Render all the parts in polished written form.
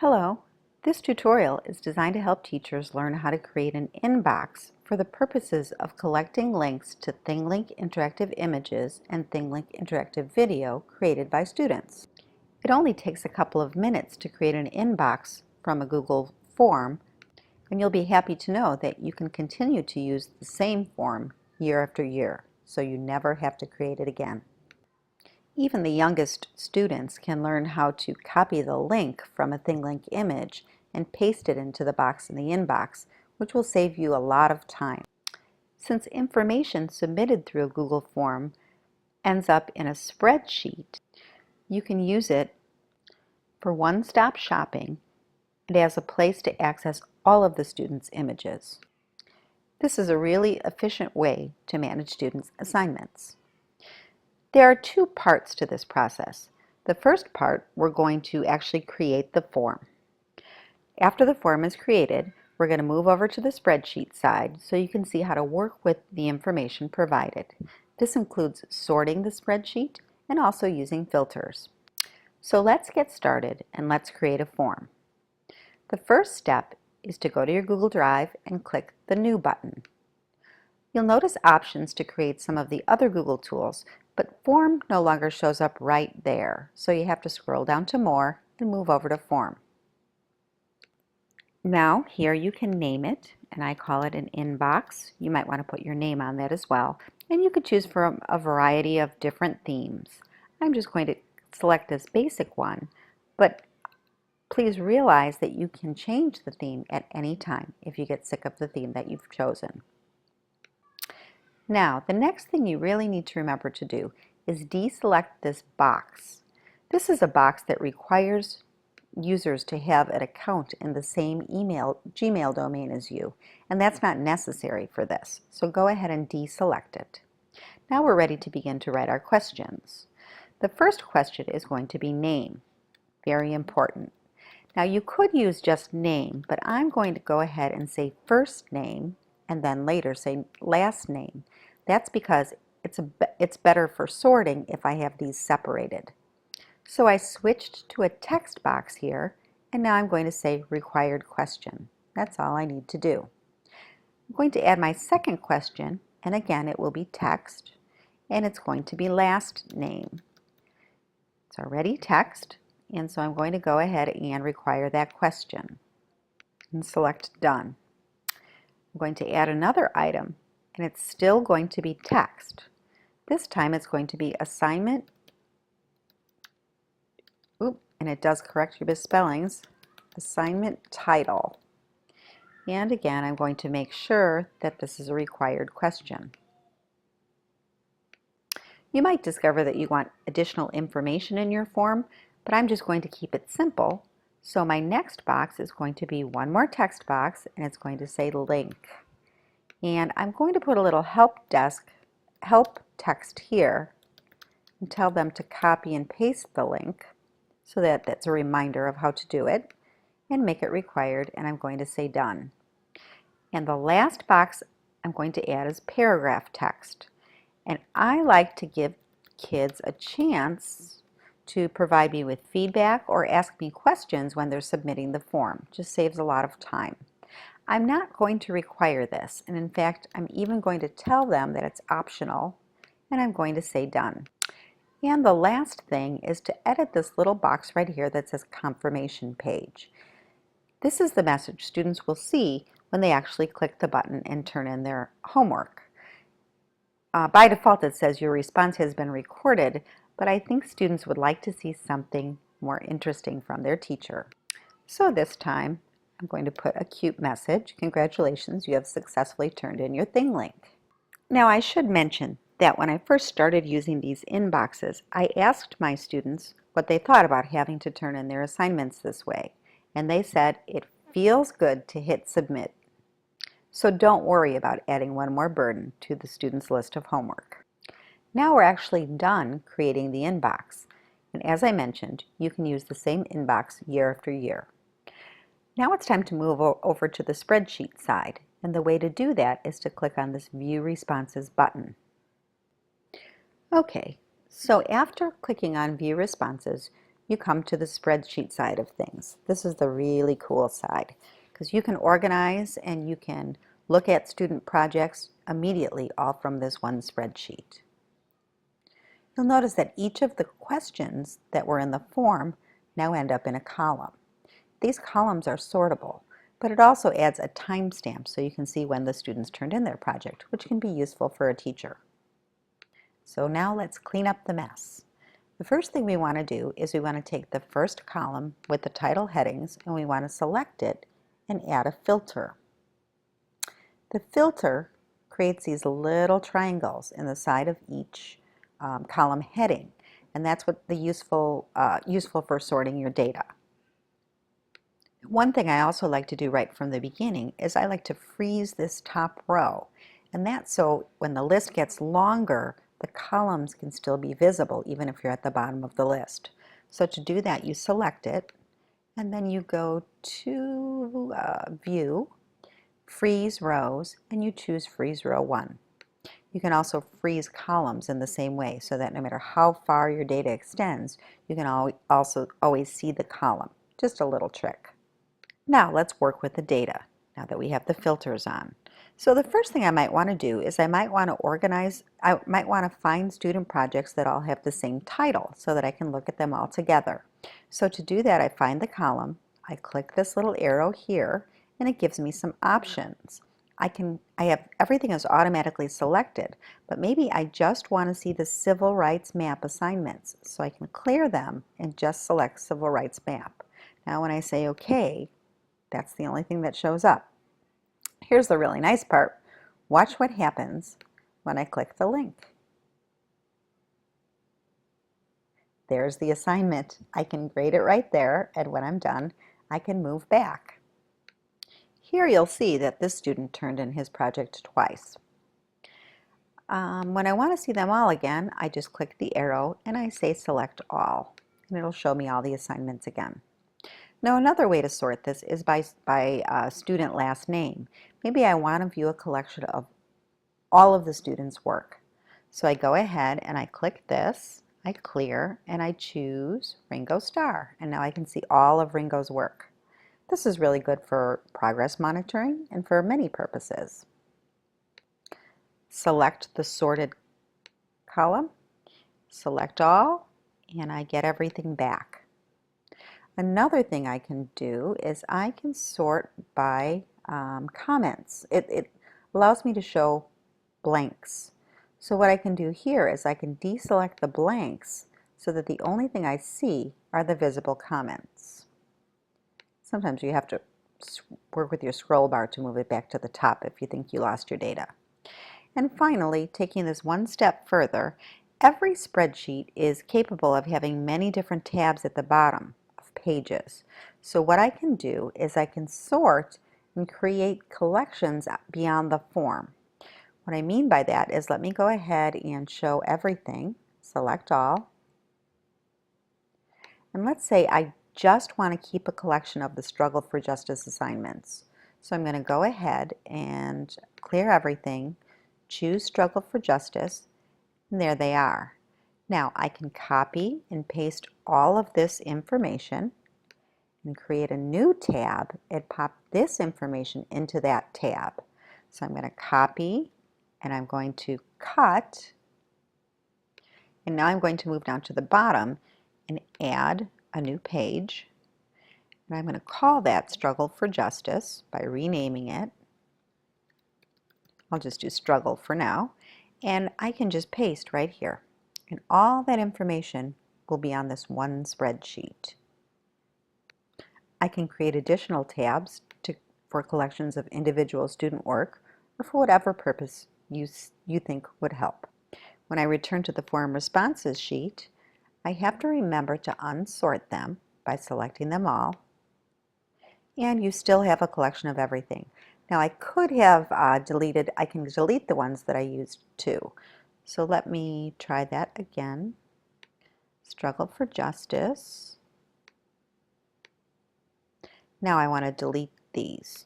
Hello, this tutorial is designed to help teachers learn how to create an inbox for the purposes of collecting links to ThingLink interactive images and ThingLink interactive video created by students. It only takes a couple of minutes to create an inbox from a Google form, and you'll be happy to know that you can continue to use the same form year after year, so you never have to create it again. Even the youngest students can learn how to copy the link from a ThingLink image and paste it into the box in the inbox, which will save you a lot of time. Since information submitted through a Google form ends up in a spreadsheet, you can use it for one-stop shopping and as a place to access all of the students' images. This is a really efficient way to manage students' assignments. There are two parts to this process. The first part, we're going to actually create the form. After the form is created, we're going to move over to the spreadsheet side so you can see how to work with the information provided. This includes sorting the spreadsheet and also using filters. So let's get started and let's create a form. The first step is to go to your Google Drive and click the New button. You'll notice options to create some of the other Google tools, but Form no longer shows up right there, so you have to scroll down to More and move over to Form. Now here you can name it, and I call it an inbox. You might want to put your name on that as well, and you could choose from a variety of different themes. I'm just going to select this basic one, but please realize that you can change the theme at any time if you get sick of the theme that you've chosen. Now, the next thing you really need to remember to do is deselect this box. This is a box that requires users to have an account in the same Gmail domain as you, and that's not necessary for this. So go ahead and deselect it. Now we're ready to begin to write our questions. The first question is going to be name. Very important. Now you could use just name, but I'm going to go ahead and say first name and then later say last name. That's because it's better for sorting if I have these separated. So I switched to a text box here, and now I'm going to say required question. That's all I need to do. I'm going to add my second question, and again it will be text, and it's going to be last name. It's already text, and so I'm going to go ahead and require that question and select done. I'm going to add another item, and it's still going to be text. This time it's going to be assignment, and it does correct your misspellings, assignment title. And again, I'm going to make sure that this is a required question. You might discover that you want additional information in your form, but I'm just going to keep it simple. So my next box is going to be one more text box, and it's going to say link. And I'm going to put a little help text here and tell them to copy and paste the link so that that's a reminder of how to do it, and make it required, and I'm going to say done. And the last box I'm going to add is paragraph text. And I like to give kids a chance to provide me with feedback or ask me questions when they're submitting the form. Just saves a lot of time. I'm not going to require this, and in fact I'm even going to tell them that it's optional, and I'm going to say done. And the last thing is to edit this little box right here that says confirmation page. This is the message students will see when they actually click the button and turn in their homework. By default it says your response has been recorded, but I think students would like to see something more interesting from their teacher. So this time I'm going to put a cute message. Congratulations, you have successfully turned in your ThingLink. Now I should mention that when I first started using these inboxes, I asked my students what they thought about having to turn in their assignments this way, and they said it feels good to hit submit. So don't worry about adding one more burden to the students' list of homework. Now we're actually done creating the inbox, and as I mentioned, you can use the same inbox year after year. Now it's time to move over to the spreadsheet side, and the way to do that is to click on this View Responses button. Okay, so after clicking on View Responses, you come to the spreadsheet side of things. This is the really cool side because you can organize and you can look at student projects immediately all from this one spreadsheet. You'll notice that each of the questions that were in the form now end up in a column. These columns are sortable, but it also adds a timestamp so you can see when the students turned in their project, which can be useful for a teacher. So now let's clean up the mess. The first thing we want to do is we want to take the first column with the title headings and we want to select it and add a filter. The filter creates these little triangles in the side of each column heading, and that's what the useful for sorting your data. One thing I also like to do right from the beginning is I like to freeze this top row, and that's so when the list gets longer, the columns can still be visible even if you're at the bottom of the list. So to do that, you select it, and then you go to View, Freeze Rows, and you choose Freeze Row 1. You can also freeze columns in the same way so that no matter how far your data extends, you can also always see the column. Just a little trick. Now let's work with the data, now that we have the filters on. So the first thing I might want to do is I might want to find student projects that all have the same title so that I can look at them all together. So to do that, I find the column, I click this little arrow here, and it gives me some options. I have everything is automatically selected, but maybe I just want to see the civil rights map assignments, so I can clear them and just select civil rights map. Now when I say OK, that's the only thing that shows up. Here's the really nice part. Watch what happens when I click the link. There's the assignment. I can grade it right there, and when I'm done, I can move back. Here you'll see that this student turned in his project twice. When I want to see them all again, I just click the arrow and I say Select All, and it'll show me all the assignments again. Now another way to sort this is by student last name. Maybe I want to view a collection of all of the students' work. So I go ahead and I click this, I clear, and I choose Ringo Starr, and now I can see all of Ringo's work. This is really good for progress monitoring and for many purposes. Select the sorted column, select all, and I get everything back. Another thing I can do is I can sort by comments. It allows me to show blanks. So what I can do here is I can deselect the blanks so that the only thing I see are the visible comments. Sometimes you have to work with your scroll bar to move it back to the top if you think you lost your data. And finally, taking this one step further, every spreadsheet is capable of having many different tabs at the bottom of pages. So what I can do is I can sort and create collections beyond the form. What I mean by that is let me go ahead and show everything, select all, and let's say I just want to keep a collection of the Struggle for Justice assignments. So I'm going to go ahead and clear everything, choose Struggle for Justice, and there they are. Now I can copy and paste all of this information and create a new tab and pop this information into that tab. So I'm going to copy and I'm going to cut, and now I'm going to move down to the bottom and add a new page, and I'm going to call that Struggle for Justice by renaming it. I'll just do Struggle for now, and I can just paste right here, and all that information will be on this one spreadsheet. I can create additional tabs for collections of individual student work or for whatever purpose you think would help. When I return to the Form Responses sheet, I have to remember to unsort them by selecting them all, and you still have a collection of everything. Now I could have I can delete the ones that I used too. So let me try that again. Struggle for Justice. Now I want to delete these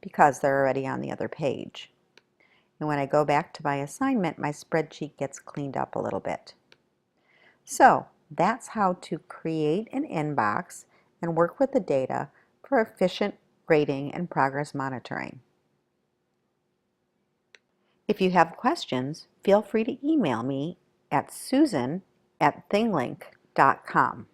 because they're already on the other page. And when I go back to my assignment, my spreadsheet gets cleaned up a little bit. So That's how to create an inbox and work with the data for efficient grading and progress monitoring. If you have questions, feel free to email me at susan@thinglink.com.